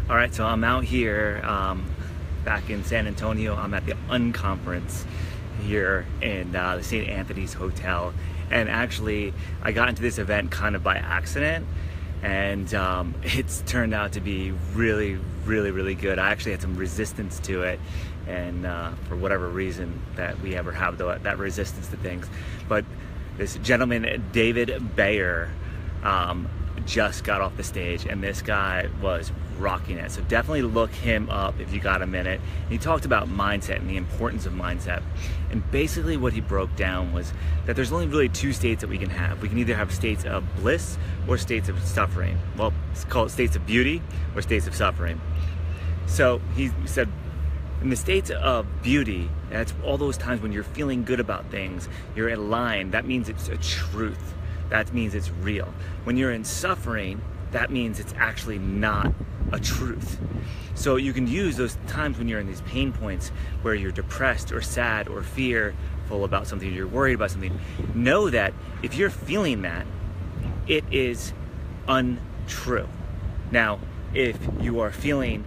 All right, so I'm out here back in San Antonio. I'm at the Unconference here in the St. Anthony's Hotel. And actually, I got into this event kind of by accident, and it's turned out to be really good. I actually had some resistance to it, and for whatever reason that we ever have that resistance to things. But this gentleman, David Bayer, just got off the stage, and this guy was rocking it. So definitely look him up if you got a minute. And he talked about mindset and the importance of mindset. And basically what he broke down was that there's only really two states that we can have. We can either have states of bliss or states of suffering. Well, it's called states of beauty or states of suffering. So he said, in the states of beauty, that's all those times when you're feeling good about things, you're aligned, that means it's a truth. That means it's real. When you're in suffering, that means it's actually not a truth. So you can use those times when you're in these pain points where you're depressed or sad or fearful about something, you're worried about something. Know that if you're feeling that, it is untrue. Now, if you are feeling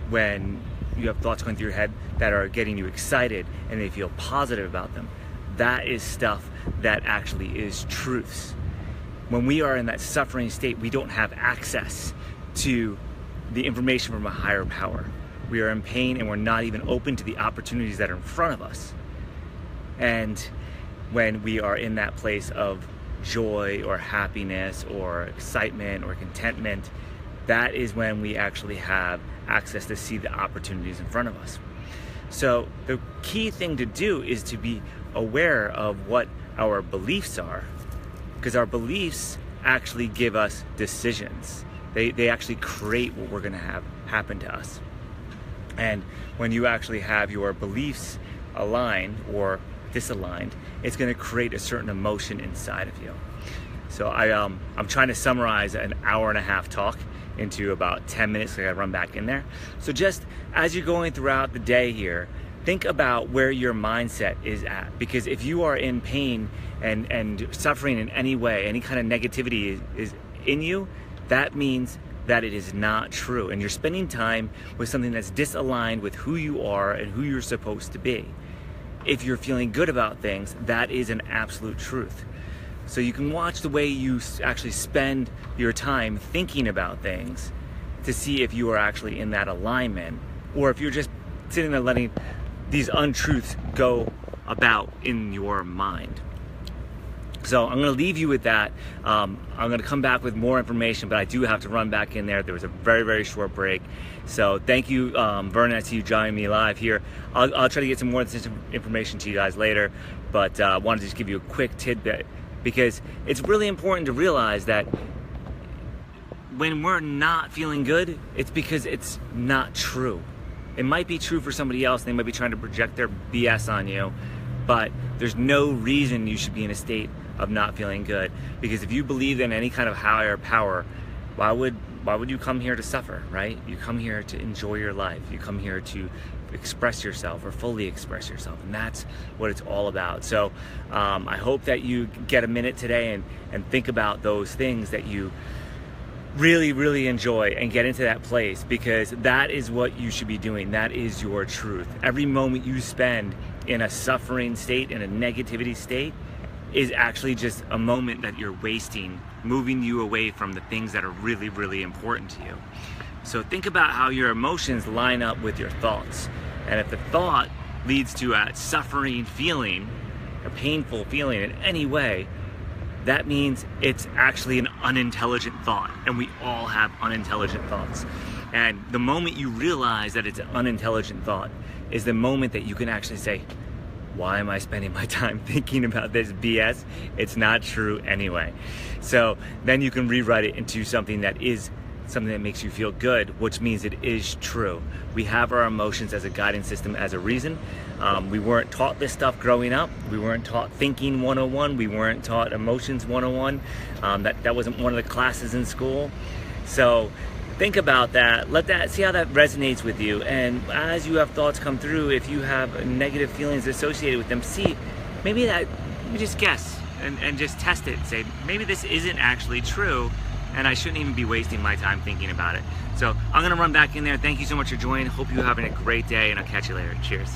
when you have thoughts going through your head that are getting you excited and they feel positive about them, that is stuff that actually is truths. When we are in that suffering state, we don't have access to the information from a higher power. We are in pain and we're not even open to the opportunities that are in front of us. And when we are in that place of joy or happiness or excitement or contentment, that is when we actually have access to see the opportunities in front of us. So the key thing to do is to be aware of what our beliefs are, because our beliefs actually give us decisions. They actually create what we're going to have happen to us. And when you actually have your beliefs aligned or disaligned, it's going to create a certain emotion inside of you. So I'm trying to summarize an hour and a half talk into about 10 minutes. So I got to run back in there. So just as you're going throughout the day here, think about where your mindset is at, because if you are in pain and suffering in any way, any kind of negativity is in you, that means that it is not true, and you're spending time with something that's disaligned with who you are and who you're supposed to be. If you're feeling good about things, that is an absolute truth. So you can watch the way you actually spend your time thinking about things to see if you are actually in that alignment, or if you're just sitting there letting these untruths go about in your mind. So I'm going to leave you with that. I'm going to come back with more information, but I do have to run back in there. There was a very short break. So thank you, Vernon. I see you joining me live here. I'll try to get some more information to you guys later, but I wanted to just give you a quick tidbit, because it's really important to realize that when we're not feeling good, it's because it's not true. It might be true for somebody else. They might be trying to project their BS on you, but there's no reason you should be in a state of not feeling good. Because if you believe in any kind of higher power, why would you come here to suffer, right? You come here to enjoy your life. You come here to express yourself or fully express yourself, and that's what it's all about. So I hope that you get a minute today and think about those things that you really enjoy and get into that place, because that is what you should be doing. That is your truth. Every moment you spend in a suffering state, in a negativity state, is actually just a moment that you're wasting, moving you away from the things that are really important to you. So think about how your emotions line up with your thoughts. And if the thought leads to a suffering feeling, a painful feeling in any way, that means it's actually an unintelligent thought. And we all have unintelligent thoughts. And the moment you realize that it's an unintelligent thought is the moment that you can actually say, why am I spending my time thinking about this BS? It's not true anyway. So then you can rewrite it into something that is something that makes you feel good, which means it is true. We have our emotions as a guiding system as a reason. We weren't taught this stuff growing up. We weren't taught thinking 101. We weren't taught emotions 101. That wasn't one of the classes in school. So think about that. See how that resonates with you. And as you have thoughts come through, if you have negative feelings associated with them, maybe just guess and just test it and say, maybe this isn't actually true. and I shouldn't even be wasting my time thinking about it. So I'm gonna run back in there. Thank you so much for joining. Hope you're having a great day, and I'll catch you later. Cheers.